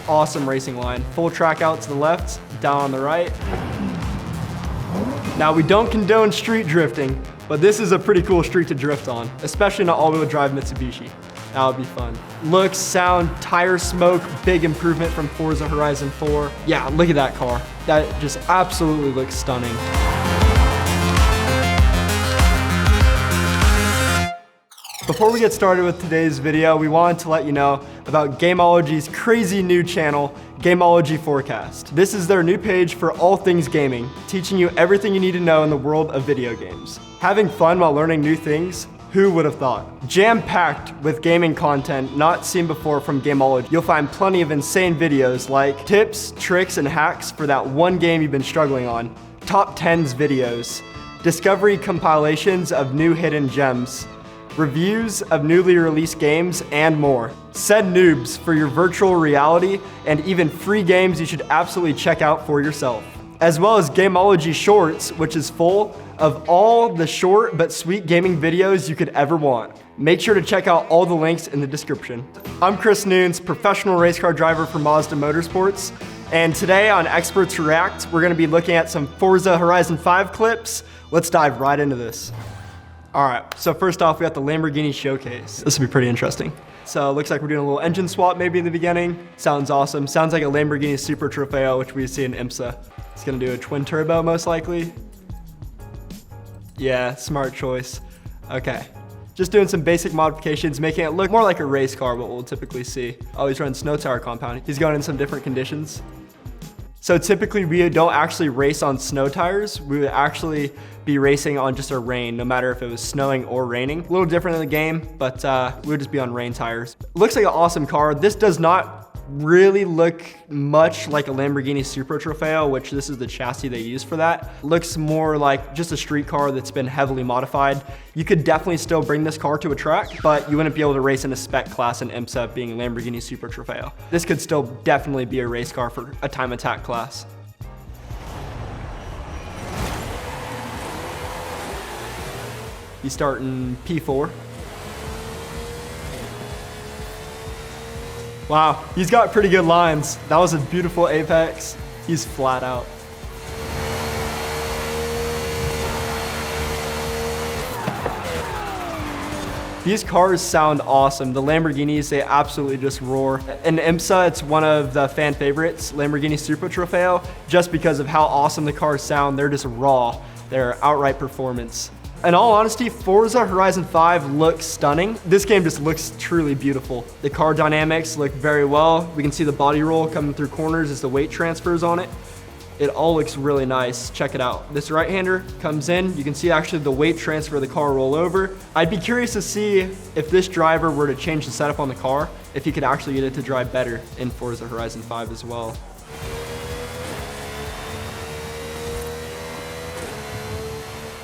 Awesome racing line. Full track out to the left, down on the right. Now we don't condone street drifting, but this is a pretty cool street to drift on, especially in an all-wheel drive Mitsubishi. That would be fun. Looks, sound, tire smoke, big improvement from Forza Horizon 4. Yeah, look at that car. That just absolutely looks stunning. Before we get started with today's video, we wanted to let you know about Gamology's crazy new channel, Gamology Forecast. This is their new page for all things gaming, teaching you everything you need to know in the world of video games. Having fun while learning new things? Who would have thought? Jam-packed with gaming content not seen before from Gamology. You'll find plenty of insane videos like tips, tricks, and hacks for that one game you've been struggling on, top 10s videos, discovery compilations of new hidden gems, reviews of newly released games, and more. Said noobs for your virtual reality and even free games you should absolutely check out for yourself. As well as Gamology Shorts, which is full of all the short but sweet gaming videos you could ever want. Make sure to check out all the links in the description. I'm Chris Nunes, professional race car driver for Mazda Motorsports, and today on Experts React, we're gonna be looking at some Forza Horizon 5 clips. Let's dive right into this. All right, so first off, we got the Lamborghini showcase. This will be pretty interesting. So it looks like we're doing a little engine swap maybe in the beginning. Sounds awesome. Sounds like a Lamborghini Super Trofeo, which we see in IMSA. It's gonna do a twin turbo most likely. Yeah, smart choice. Okay, just doing some basic modifications, making it look more like a race car, what we'll typically see. Oh, he's running snow tire compound. He's going in some different conditions. So typically we don't actually race on snow tires. We would actually be racing on just a rain, no matter if it was snowing or raining. A little different in the game, but we would just be on rain tires. Looks like an awesome car. This does not really look much like a Lamborghini Super Trofeo, which this is the chassis they use for that. Looks more like just a street car that's been heavily modified. You could definitely still bring this car to a track, but you wouldn't be able to race in a spec class in IMSA being a Lamborghini Super Trofeo. This could still definitely be a race car for a time attack class. He's starting P4. Wow, he's got pretty good lines. That was a beautiful apex. He's flat out. These cars sound awesome. The Lamborghinis, they absolutely just roar. In IMSA, it's one of the fan favorites, Lamborghini Super Trofeo, just because of how awesome the cars sound. They're just raw. They're outright performance. In all honesty, Forza Horizon 5 looks stunning. This game just looks truly beautiful. The car dynamics look very well. We can see the body roll coming through corners as the weight transfers on it. It all looks really nice. Check it out. This right-hander comes in. You can see actually the weight transfer of the car roll over. I'd be curious to see if this driver were to change the setup on the car, if he could actually get it to drive better in Forza Horizon 5 as well.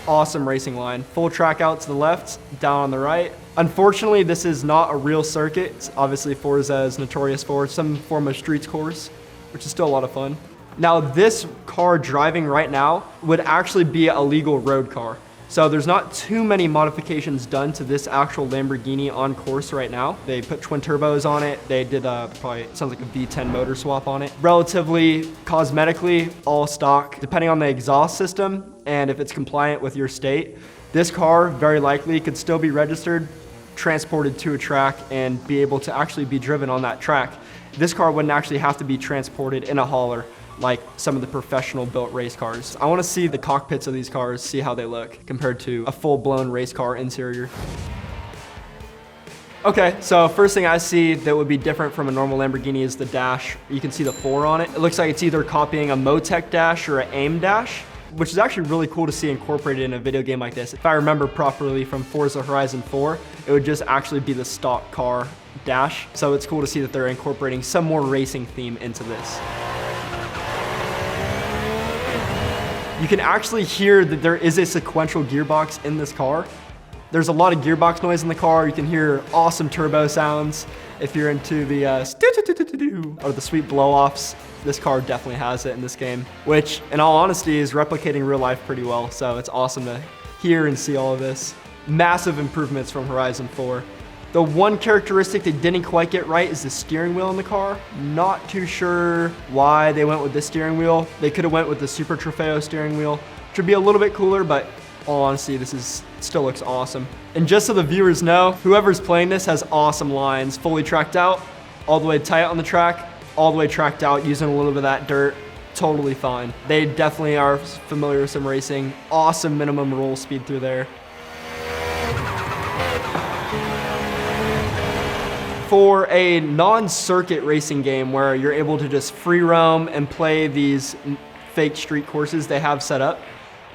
Awesome racing line. Full track out to the left, down on the right. Unfortunately, this is not a real circuit. Obviously, Forza is notorious for some form of streets course, which is still a lot of fun. Now, this car driving right now would actually be a legal road car. So there's not too many modifications done to this actual Lamborghini on course right now. They put twin turbos on it. They did probably, sounds like a V10 motor swap on it. Relatively cosmetically, all stock, depending on the exhaust system and if it's compliant with your state. This car very likely could still be registered, transported to a track, and be able to actually be driven on that track. This car wouldn't actually have to be transported in a hauler like some of the professional built race cars. I want to see the cockpits of these cars, see how they look compared to a full-blown race car interior. Okay, so first thing I see that would be different from a normal Lamborghini is the dash. You can see the 4 on it. It looks like it's either copying a Motec dash or an AIM dash, which is actually really cool to see incorporated in a video game like this. If I remember properly from Forza Horizon 4, it would just actually be the stock car dash. So it's cool to see that they're incorporating some more racing theme into this. You can actually hear that there is a sequential gearbox in this car. There's a lot of gearbox noise in the car. You can hear awesome turbo sounds. If you're into the or the sweet blow-offs, this car definitely has it in this game, which in all honesty is replicating real life pretty well. So it's awesome to hear and see all of this. Massive improvements from Horizon 4. The one characteristic they didn't quite get right is the steering wheel in the car. Not too sure why they went with this steering wheel. They could have went with the Super Trofeo steering wheel, which would be a little bit cooler, but all honesty, still looks awesome. And just so the viewers know, whoever's playing this has awesome lines, fully tracked out, all the way tight on the track, all the way tracked out, using a little bit of that dirt, totally fine. They definitely are familiar with some racing. Awesome minimum roll speed through there. For a non-circuit racing game where you're able to just free roam and play these fake street courses they have set up,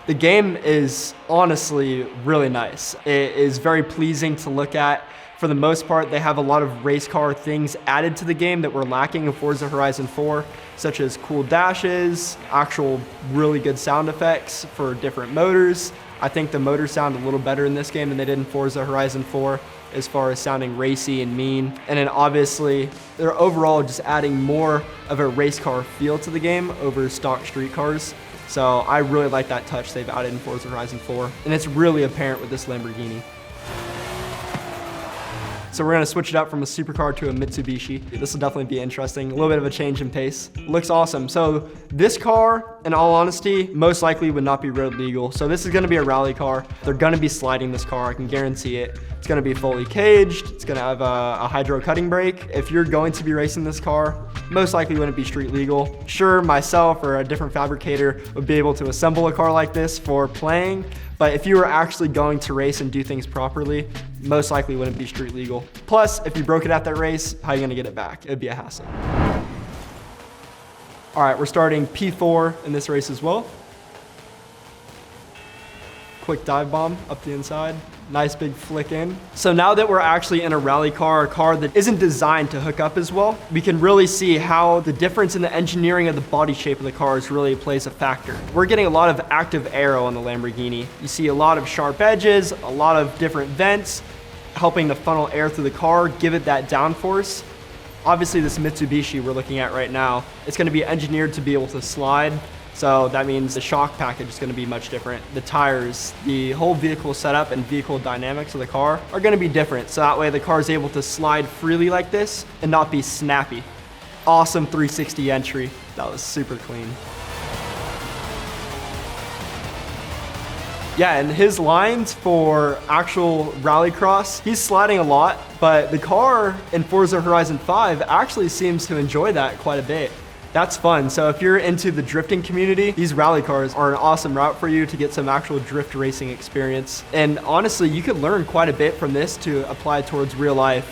the game is honestly really nice. It is very pleasing to look at. For the most part, they have a lot of race car things added to the game that were lacking in Forza Horizon 4, such as cool dashes, actual really good sound effects for different motors. I think the motors sound a little better in this game than they did in Forza Horizon 4 as far as sounding racy and mean. And then obviously, they're overall just adding more of a race car feel to the game over stock street cars. So I really like that touch they've added in Forza Horizon 4. And it's really apparent with this Lamborghini. So we're gonna switch it up from a supercar to a Mitsubishi. This will definitely be interesting. A little bit of a change in pace. Looks awesome. So this car, in all honesty, most likely would not be road legal. So this is gonna be a rally car. They're gonna be sliding this car, I can guarantee it. It's gonna be fully caged. It's gonna have a hydro cutting brake. If you're going to be racing this car, most likely wouldn't be street legal. Sure, myself or a different fabricator would be able to assemble a car like this for playing, but if you were actually going to race and do things properly, most likely wouldn't be street legal. Plus, if you broke it at that race, how are you gonna get it back? It'd be a hassle. All right, we're starting P4 in this race as well. Quick dive bomb up the inside. Nice big flick in. So now that we're actually in a rally car, a car that isn't designed to hook up as well, we can really see how the difference in the engineering of the body shape of the cars really plays a factor. We're getting a lot of active aero on the Lamborghini. You see a lot of sharp edges, a lot of different vents, helping to funnel air through the car, give it that downforce. Obviously this Mitsubishi we're looking at right now, it's gonna be engineered to be able to slide. So that means the shock package is gonna be much different. The tires, the whole vehicle setup and vehicle dynamics of the car are gonna be different. So that way the car is able to slide freely like this and not be snappy. Awesome 360 entry. That was super clean. Yeah, and his lines for actual rallycross, he's sliding a lot, but the car in Forza Horizon 5 actually seems to enjoy that quite a bit. That's fun. So if you're into the drifting community, these rally cars are an awesome route for you to get some actual drift racing experience. And honestly, you could learn quite a bit from this to apply towards real life,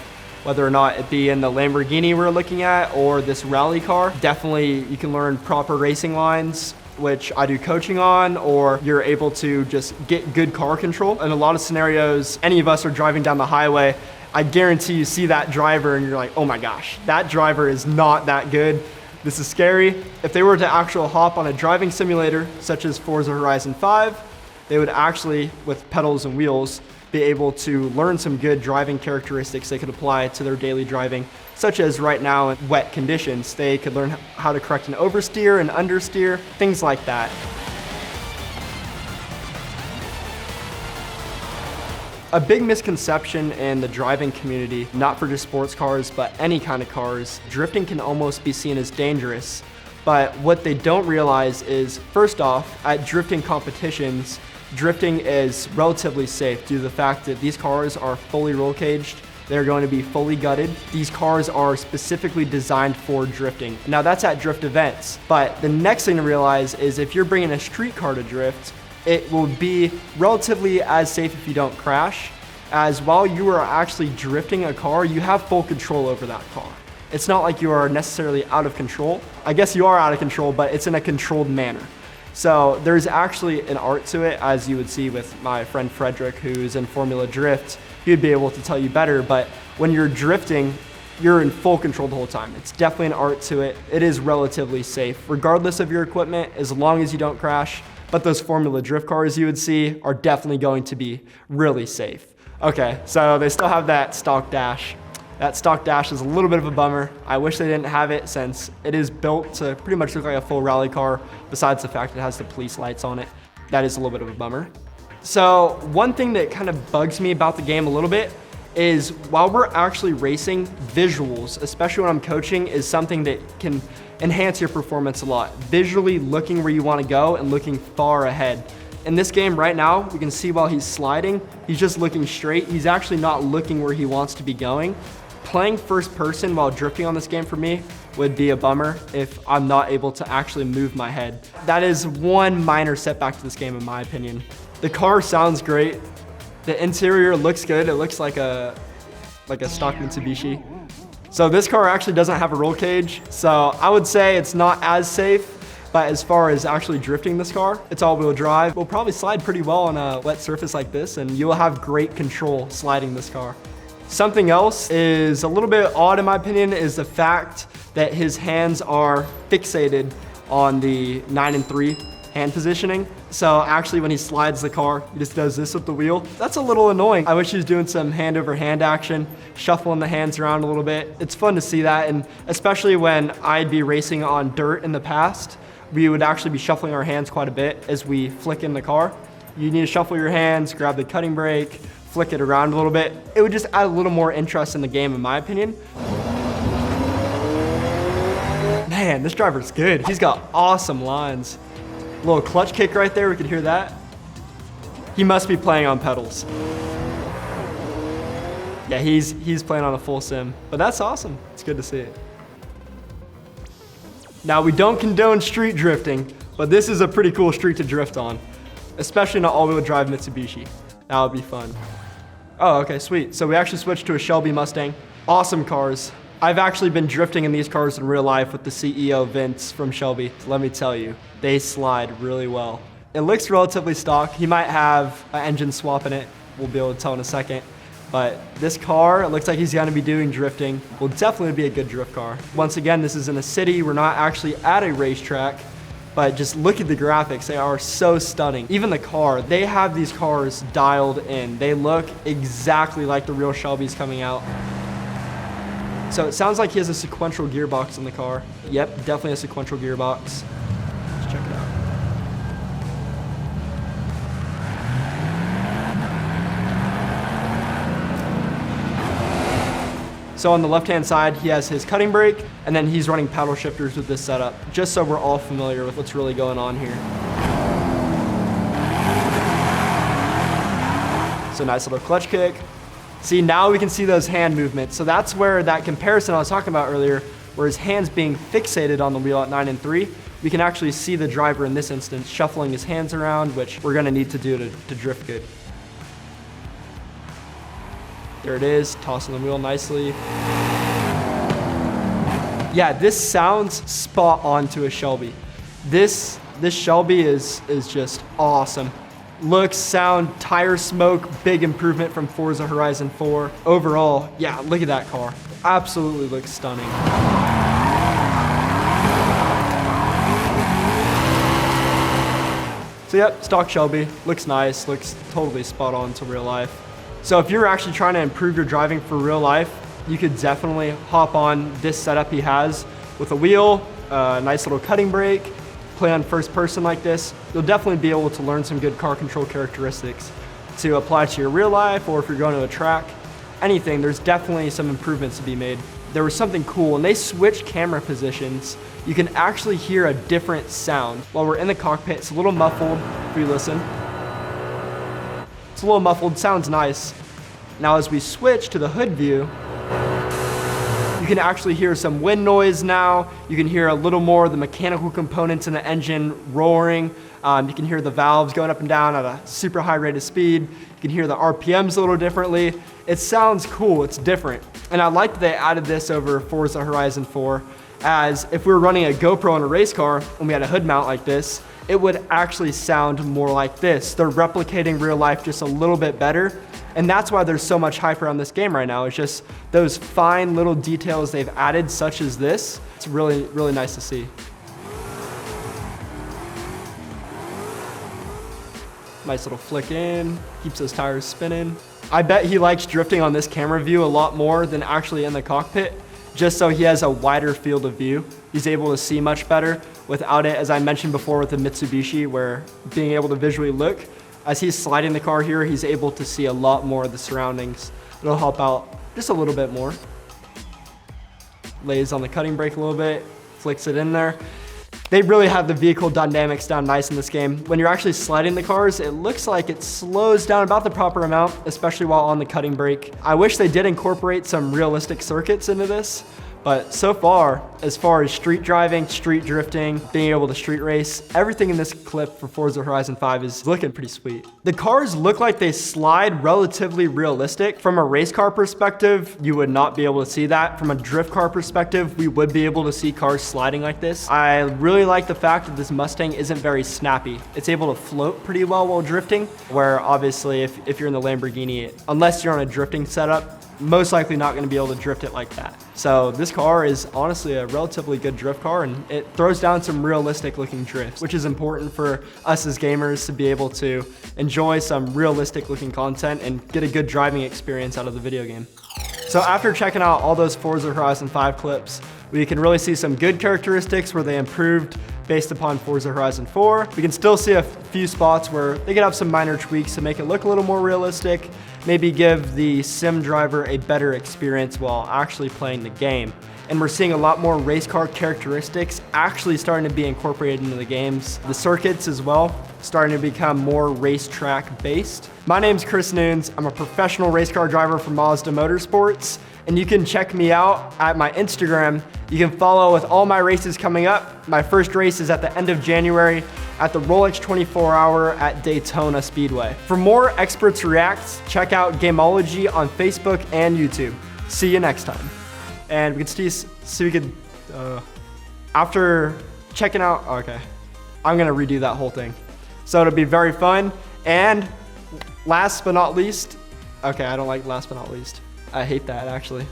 whether or not it be in the Lamborghini we're looking at or this rally car. Definitely you can learn proper racing lines, which I do coaching on, or you're able to just get good car control. In a lot of scenarios, any of us are driving down the highway, I guarantee you see that driver and you're like, oh my gosh, that driver is not that good. This is scary. If they were to actually hop on a driving simulator, such as Forza Horizon 5, they would actually, with pedals and wheels, be able to learn some good driving characteristics they could apply to their daily driving, such as right now in wet conditions. They could learn how to correct an oversteer and understeer, things like that. A big misconception in the driving community, not for just sports cars, but any kind of cars, drifting can almost be seen as dangerous. But what they don't realize is, first off, at drifting competitions, drifting is relatively safe due to the fact that these cars are fully roll caged. They're going to be fully gutted. These cars are specifically designed for drifting. Now that's at drift events, but the next thing to realize is if you're bringing a street car to drift, it will be relatively as safe if you don't crash, as while you are actually drifting a car, you have full control over that car. It's not like you are necessarily out of control. I guess you are out of control, but it's in a controlled manner. So there's actually an art to it, as you would see with my friend Frederick, who's in Formula Drift. He'd be able to tell you better, but when you're drifting, you're in full control the whole time. It's definitely an art to it. It is relatively safe, regardless of your equipment, as long as you don't crash. But those Formula Drift cars you would see are definitely going to be really safe. Okay, so they still have that stock dash. That stock dash is a little bit of a bummer. I wish they didn't have it since it is built to pretty much look like a full rally car, besides the fact it has the police lights on it. That is a little bit of a bummer. So one thing that kind of bugs me about the game a little bit is while we're actually racing, visuals, especially when I'm coaching, is something that can enhance your performance a lot. Visually looking where you want to go and looking far ahead. In this game right now, we can see while he's sliding, he's just looking straight. He's actually not looking where he wants to be going. Playing first person while drifting on this game for me would be a bummer if I'm not able to actually move my head. That is one minor setback to this game in my opinion. The car sounds great. The interior looks good. It looks like a stock Mitsubishi. So this car actually doesn't have a roll cage. So I would say it's not as safe, but as far as actually drifting this car, it's all-wheel drive. We'll probably slide pretty well on a wet surface like this, and you'll have great control sliding this car. Something else is a little bit odd in my opinion is the fact that his hands are fixated on the 9 and 3 hand positioning. So actually when he slides the car, he just does this with the wheel. That's a little annoying. I wish he was doing some hand over hand action, shuffling the hands around a little bit. It's fun to see that, and especially when I'd be racing on dirt in the past, we would actually be shuffling our hands quite a bit as we flick in the car. You need to shuffle your hands, grab the cutting brake, flick it around a little bit. It would just add a little more interest in the game in my opinion. Man, this driver's good. He's got awesome lines. Little clutch kick right there, we could hear that. He must be playing on pedals. Yeah, he's playing on a full sim, but that's awesome. It's good to see it. Now, we don't condone street drifting, but this is a pretty cool street to drift on, especially in an all-wheel drive Mitsubishi. That would be fun. Oh, okay, sweet. So we actually switched to a Shelby Mustang. Awesome cars. I've actually been drifting in these cars in real life with the CEO, Vince, from Shelby. Let me tell you, they slide really well. It looks relatively stock. He might have an engine swap in it. We'll be able to tell in a second. But this car, it looks like he's gonna be doing drifting. Will definitely be a good drift car. Once again, this is in a city. We're not actually at a racetrack, but just look at the graphics. They are so stunning. Even the car, they have these cars dialed in. They look exactly like the real Shelbys coming out. So it sounds like he has a sequential gearbox in the car. Yep, definitely a sequential gearbox. Let's check it out. So on the left-hand side, he has his cutting brake, and then he's running paddle shifters with this setup, just so we're all familiar with what's really going on here. So nice little clutch kick. See, now we can see those hand movements. So that's where that comparison I was talking about earlier, where his hands being fixated on the wheel at 9 and 3, we can actually see the driver in this instance shuffling his hands around, which we're gonna need to do to drift good. There it is, tossing the wheel nicely. Yeah, this sounds spot on to a Shelby. This Shelby is just awesome. Looks, sound, tire smoke, big improvement from Forza Horizon 4. Overall, yeah, look at that car. Absolutely looks stunning. So yep, stock Shelby, looks nice, looks totally spot on to real life. So if you're actually trying to improve your driving for real life, you could definitely hop on this setup he has with a wheel, a nice little cutting brake, play on first person like this. You'll definitely be able to learn some good car control characteristics to apply to your real life, or if you're going to a track, anything, there's definitely some improvements to be made. There was something cool, when they switch camera positions, you can actually hear a different sound. While we're in the cockpit, it's a little muffled if we listen. It's a little muffled, sounds nice. Now as we switch to the hood view, you can actually hear some wind noise now. You can hear a little more of the mechanical components in the engine roaring. You can hear the valves going up and down at a super high rate of speed. You can hear the RPMs a little differently. It sounds cool, it's different. And I like that they added this over Forza Horizon 4, as if we were running a GoPro in a race car and we had a hood mount like this, it would actually sound more like this. They're replicating real life just a little bit better. And that's why there's so much hype around this game right now. It's just those fine little details they've added, such as this. It's really, really nice to see. Nice little flick in, keeps those tires spinning. I bet he likes drifting on this camera view a lot more than actually in the cockpit, just so he has a wider field of view. He's able to see much better without it, as I mentioned before with the Mitsubishi, where being able to visually look, as he's sliding the car here, he's able to see a lot more of the surroundings It'll help out just a little bit more. Lays on the cutting brake a little bit, flicks it in there. They really have the vehicle dynamics down nice in this game. When you're actually sliding the cars, it looks like it slows down about the proper amount, especially while on the cutting brake. I wish they did incorporate some realistic circuits into this, but so far as street driving, street drifting, being able to street race, everything in this clip for Forza Horizon 5 is looking pretty sweet. The cars look like they slide relatively realistic. From a race car perspective, you would not be able to see that. From a drift car perspective, we would be able to see cars sliding like this. I really like the fact that this Mustang isn't very snappy. It's able to float pretty well while drifting, where obviously if you're in the Lamborghini, unless you're on a drifting setup, most likely not going to be able to drift it like that. So this car is honestly a relatively good drift car, and it throws down some realistic looking drifts, which is important for us as gamers to be able to enjoy some realistic looking content and get a good driving experience out of the video game. So after checking out all those Forza Horizon 5 clips, we can really see some good characteristics where they improved based upon Forza Horizon 4. We can still see a few spots where they could have some minor tweaks to make it look a little more realistic, maybe give the sim driver a better experience while actually playing the game. And we're seeing a lot more race car characteristics actually starting to be incorporated into the games. The circuits as well, starting to become more racetrack based. My name's Chris Nunes. I'm a professional race car driver for Mazda Motorsports, and you can check me out at my Instagram. You can follow with all my races coming up. My first race is at the end of January at the Rolex 24-hour at Daytona Speedway. For more Experts Reacts, check out Gamology on Facebook and YouTube. See you next time. And we can see we could, after checking out, okay, I'm gonna redo that whole thing. So it'll be very fun. And last but not least, okay, I don't like last but not least. I hate that actually.